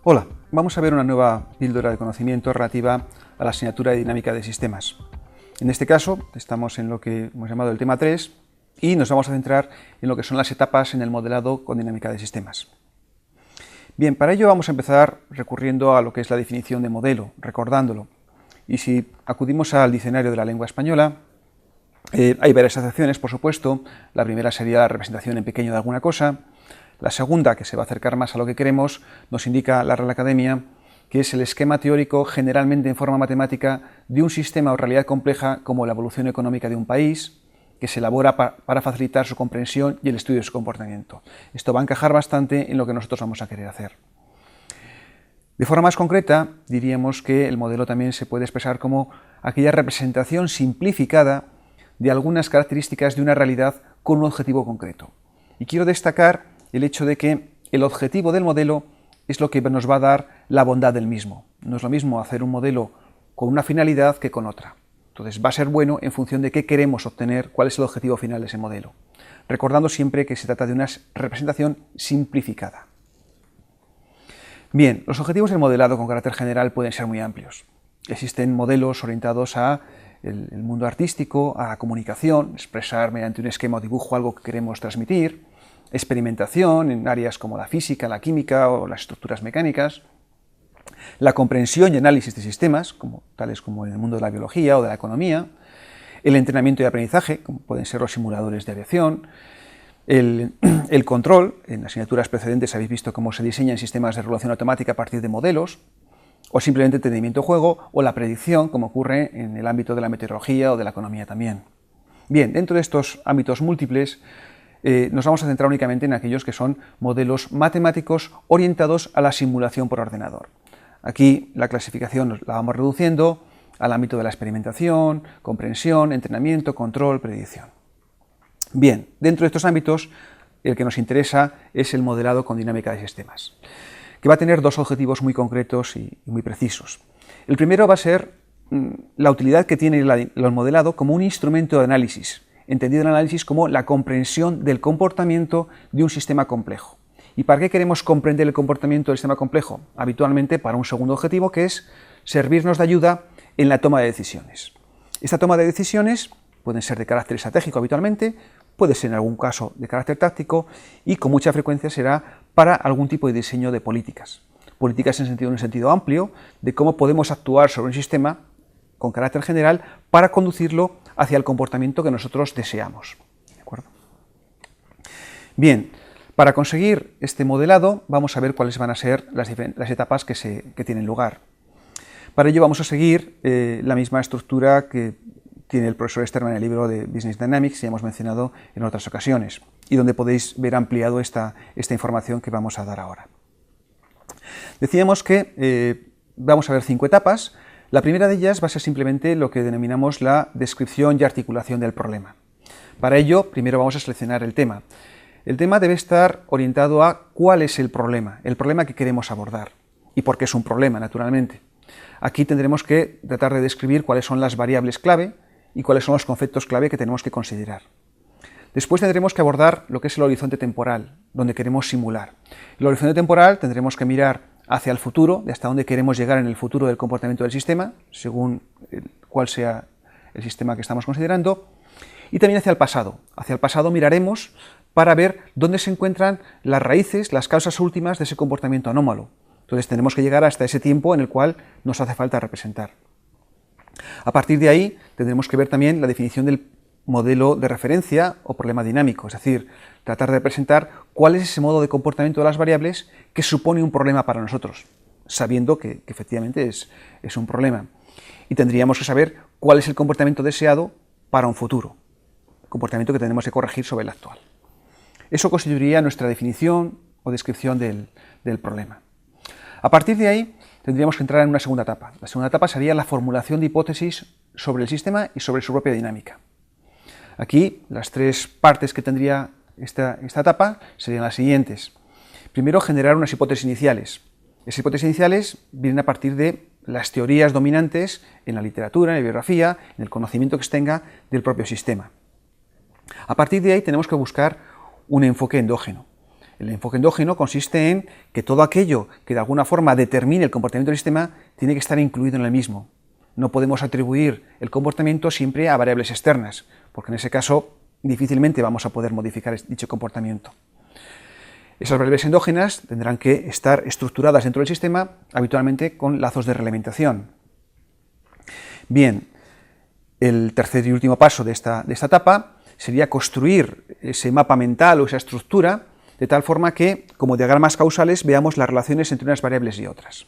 Hola, vamos a ver una nueva píldora de conocimiento relativa a la asignatura de dinámica de sistemas. En este caso, estamos en lo que hemos llamado el tema 3 y nos vamos a centrar en lo que son las etapas en el modelado con dinámica de sistemas. Bien, para ello vamos a empezar recurriendo a lo que es la definición de modelo, recordándolo. Y si acudimos al diccionario de la lengua española, hay varias acepciones, por supuesto. La primera sería la representación en pequeño de alguna cosa. La segunda, que se va a acercar más a lo que queremos, nos indica la Real Academia, que es el esquema teórico, generalmente en forma matemática, de un sistema o realidad compleja como la evolución económica de un país, que se elabora para facilitar su comprensión y el estudio de su comportamiento. Esto va a encajar bastante en lo que nosotros vamos a querer hacer. De forma más concreta, diríamos que el modelo también se puede expresar como aquella representación simplificada de algunas características de una realidad con un objetivo concreto. Y quiero destacar el hecho de que el objetivo del modelo es lo que nos va a dar la bondad del mismo. No es lo mismo hacer un modelo con una finalidad que con otra. Entonces va a ser bueno en función de qué queremos obtener, cuál es el objetivo final de ese modelo. Recordando siempre que se trata de una representación simplificada. Bien, los objetivos del modelado con carácter general pueden ser muy amplios. Existen modelos orientados a el mundo artístico, a la comunicación, expresar mediante un esquema o dibujo algo que queremos transmitir, experimentación en áreas como la física, la química o las estructuras mecánicas, la comprensión y análisis de sistemas, tales como en el mundo de la biología o de la economía, el entrenamiento y aprendizaje, como pueden ser los simuladores de aviación, el control, en asignaturas precedentes habéis visto cómo se diseñan sistemas de regulación automática a partir de modelos, o simplemente entendimiento-juego, o la predicción, como ocurre en el ámbito de la meteorología o de la economía también. Bien, dentro de estos ámbitos múltiples, nos vamos a centrar únicamente en aquellos que son modelos matemáticos orientados a la simulación por ordenador. Aquí la clasificación la vamos reduciendo al ámbito de la experimentación, comprensión, entrenamiento, control, predicción. Bien, dentro de estos ámbitos, el que nos interesa es el modelado con dinámica de sistemas, que va a tener dos objetivos muy concretos y muy precisos. El primero va a ser la utilidad que tiene el modelado como un instrumento de análisis, entendido el análisis como la comprensión del comportamiento de un sistema complejo. ¿Y para qué queremos comprender el comportamiento del sistema complejo? Habitualmente para un segundo objetivo, que es servirnos de ayuda en la toma de decisiones. Esta toma de decisiones pueden ser de carácter estratégico habitualmente, puede ser en algún caso de carácter táctico y con mucha frecuencia será para algún tipo de diseño de políticas. Políticas en un sentido amplio de cómo podemos actuar sobre un sistema con carácter general para conducirlo hacia el comportamiento que nosotros deseamos. ¿De acuerdo? Bien, para conseguir este modelado vamos a ver cuáles van a ser las etapas que tienen lugar. Para ello vamos a seguir la misma estructura que tiene el profesor Sterman en el libro de Business Dynamics, que ya hemos mencionado en otras ocasiones, y donde podéis ver ampliado esta información que vamos a dar ahora. Decíamos que vamos a ver 5 etapas. La primera de ellas va a ser simplemente lo que denominamos la descripción y articulación del problema. Para ello, primero vamos a seleccionar el tema. El tema debe estar orientado a cuál es el problema que queremos abordar, y por qué es un problema, naturalmente. Aquí tendremos que tratar de describir cuáles son las variables clave y cuáles son los conceptos clave que tenemos que considerar. Después tendremos que abordar lo que es el horizonte temporal, donde queremos simular. El horizonte temporal tendremos que mirar hacia el futuro, de hasta dónde queremos llegar en el futuro del comportamiento del sistema, según cuál sea el sistema que estamos considerando, y también hacia el pasado. Hacia el pasado miraremos para ver dónde se encuentran las raíces, las causas últimas de ese comportamiento anómalo. Entonces tenemos que llegar hasta ese tiempo en el cual nos hace falta representar. A partir de ahí tendremos que ver también la definición del modelo de referencia o problema dinámico, es decir, tratar de representar cuál es ese modo de comportamiento de las variables que supone un problema para nosotros, sabiendo que efectivamente es un problema. Y tendríamos que saber cuál es el comportamiento deseado para un futuro, comportamiento que tenemos que corregir sobre el actual. Eso constituiría nuestra definición o descripción del problema. A partir de ahí tendríamos que entrar en una segunda etapa. La segunda etapa sería la formulación de hipótesis sobre el sistema y sobre su propia dinámica. Aquí las 3 partes que tendría esta etapa serían las siguientes. Primero, generar unas hipótesis iniciales. Esas hipótesis iniciales vienen a partir de las teorías dominantes en la literatura, en la bibliografía, en el conocimiento que se tenga del propio sistema. A partir de ahí tenemos que buscar un enfoque endógeno. El enfoque endógeno consiste en que todo aquello que de alguna forma determine el comportamiento del sistema tiene que estar incluido en el mismo. No podemos atribuir el comportamiento siempre a variables externas, porque en ese caso difícilmente vamos a poder modificar dicho comportamiento. Esas variables endógenas tendrán que estar estructuradas dentro del sistema, habitualmente con lazos de realimentación. Bien, el tercer y último paso de esta etapa sería construir ese mapa mental o esa estructura de tal forma que, como diagramas causales, veamos las relaciones entre unas variables y otras.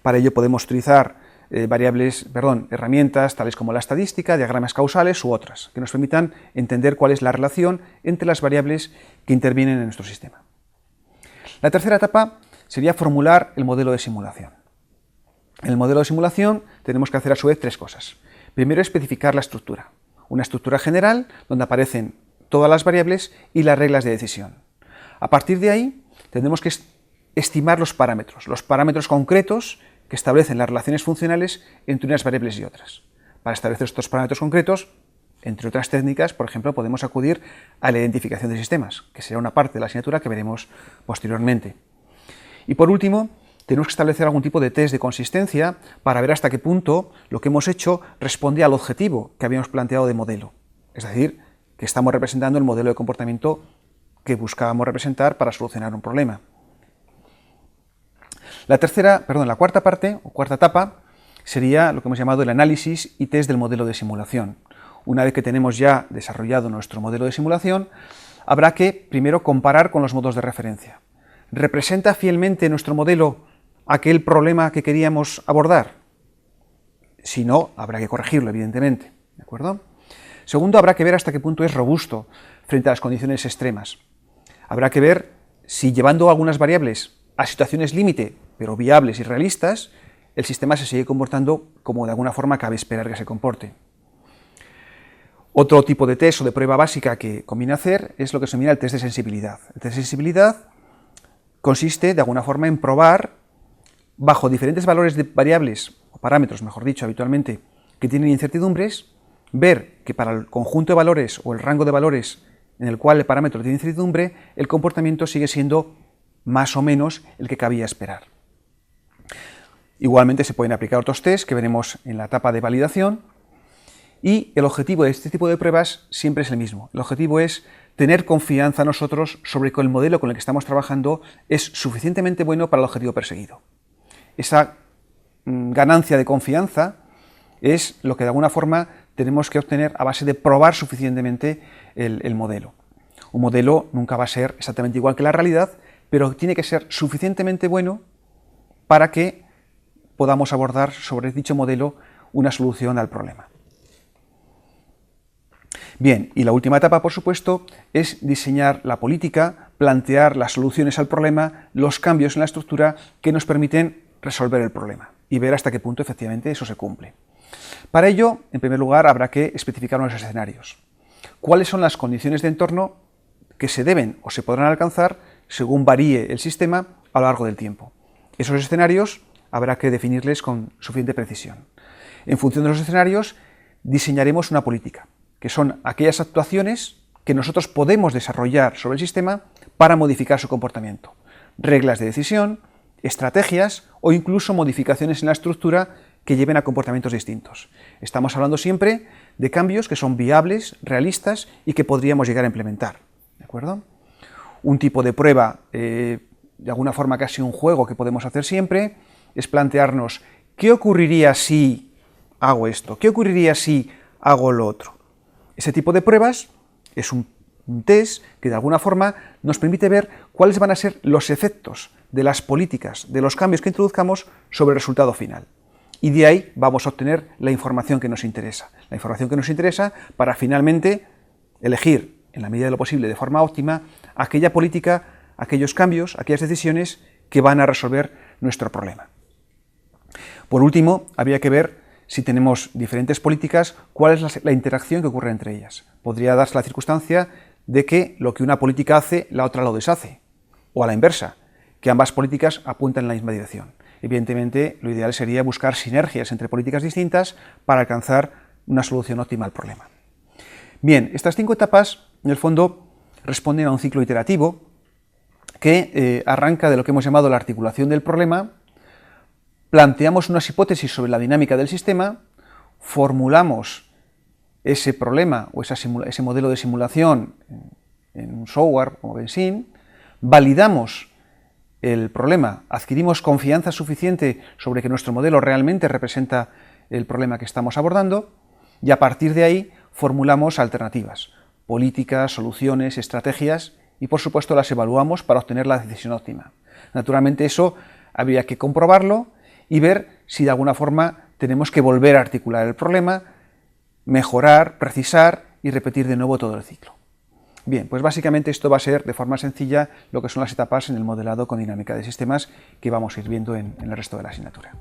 Para ello podemos utilizar herramientas tales como la estadística, diagramas causales u otras, que nos permitan entender cuál es la relación entre las variables que intervienen en nuestro sistema. La tercera etapa sería formular el modelo de simulación. En el modelo de simulación tenemos que hacer a su vez tres cosas. Primero, especificar la estructura. Una estructura general donde aparecen todas las variables y las reglas de decisión. A partir de ahí, tendremos que estimar los parámetros concretos que establecen las relaciones funcionales entre unas variables y otras. Para establecer estos parámetros concretos, entre otras técnicas, por ejemplo, podemos acudir a la identificación de sistemas, que será una parte de la asignatura que veremos posteriormente. Y por último, tenemos que establecer algún tipo de test de consistencia para ver hasta qué punto lo que hemos hecho responde al objetivo que habíamos planteado de modelo. Es decir, que estamos representando el modelo de comportamiento que buscábamos representar para solucionar un problema. La cuarta etapa sería lo que hemos llamado el análisis y test del modelo de simulación. Una vez que tenemos ya desarrollado nuestro modelo de simulación, habrá que primero comparar con los modos de referencia. ¿Representa fielmente nuestro modelo aquel problema que queríamos abordar? Si no, habrá que corregirlo, evidentemente. ¿De acuerdo? Segundo, habrá que ver hasta qué punto es robusto frente a las condiciones extremas. Habrá que ver si llevando algunas variables a situaciones límite, pero viables y realistas, el sistema se sigue comportando como de alguna forma cabe esperar que se comporte. Otro tipo de test o de prueba básica que conviene hacer es lo que se denomina el test de sensibilidad. El test de sensibilidad consiste de alguna forma en probar, bajo diferentes valores de variables, o parámetros, mejor dicho, habitualmente, que tienen incertidumbres, ver que para el conjunto de valores o el rango de valores en el cual el parámetro tiene incertidumbre, el comportamiento sigue siendo más o menos el que cabía esperar. Igualmente se pueden aplicar otros test que veremos en la etapa de validación, y el objetivo de este tipo de pruebas siempre es el mismo. El objetivo es tener confianza nosotros sobre que el modelo con el que estamos trabajando es suficientemente bueno para el objetivo perseguido. Esa ganancia de confianza es lo que de alguna forma tenemos que obtener a base de probar suficientemente el modelo. Un modelo nunca va a ser exactamente igual que la realidad, pero tiene que ser suficientemente bueno para que podamos abordar sobre dicho modelo una solución al problema. Bien, y la última etapa, por supuesto, es diseñar la política, plantear las soluciones al problema, los cambios en la estructura que nos permiten resolver el problema y ver hasta qué punto efectivamente eso se cumple. Para ello, en primer lugar, habrá que especificar unos escenarios. ¿Cuáles son las condiciones de entorno que se deben o se podrán alcanzar según varíe el sistema a lo largo del tiempo? Esos escenarios habrá que definirles con suficiente precisión. En función de los escenarios, diseñaremos una política, que son aquellas actuaciones que nosotros podemos desarrollar sobre el sistema para modificar su comportamiento. Reglas de decisión, estrategias o incluso modificaciones en la estructura que lleven a comportamientos distintos. Estamos hablando siempre de cambios que son viables, realistas y que podríamos llegar a implementar. ¿De acuerdo? Un tipo de prueba, de alguna forma casi un juego que podemos hacer siempre, es plantearnos ¿qué ocurriría si hago esto? ¿Qué ocurriría si hago lo otro? Ese tipo de pruebas es un test que de alguna forma nos permite ver cuáles van a ser los efectos de las políticas, de los cambios que introduzcamos sobre el resultado final. Y de ahí vamos a obtener la información que nos interesa. La información que nos interesa para finalmente elegir, en la medida de lo posible, de forma óptima, aquella política, aquellos cambios, aquellas decisiones que van a resolver nuestro problema. Por último, habría que ver si tenemos diferentes políticas, cuál es la interacción que ocurre entre ellas. Podría darse la circunstancia de que lo que una política hace, la otra lo deshace, o a la inversa, que ambas políticas apuntan en la misma dirección. Evidentemente, lo ideal sería buscar sinergias entre políticas distintas para alcanzar una solución óptima al problema. Bien, estas 5 etapas, en el fondo, responden a un ciclo iterativo que arranca de lo que hemos llamado la articulación del problema, planteamos unas hipótesis sobre la dinámica del sistema, formulamos ese problema o ese modelo de simulación en un software como Vensim, validamos el problema, adquirimos confianza suficiente sobre que nuestro modelo realmente representa el problema que estamos abordando y a partir de ahí formulamos alternativas, políticas, soluciones, estrategias y por supuesto las evaluamos para obtener la decisión óptima. Naturalmente eso habría que comprobarlo y ver si de alguna forma tenemos que volver a articular el problema, mejorar, precisar y repetir de nuevo todo el ciclo. Bien, pues básicamente esto va a ser de forma sencilla lo que son las etapas en el modelado con dinámica de sistemas que vamos a ir viendo en el resto de la asignatura.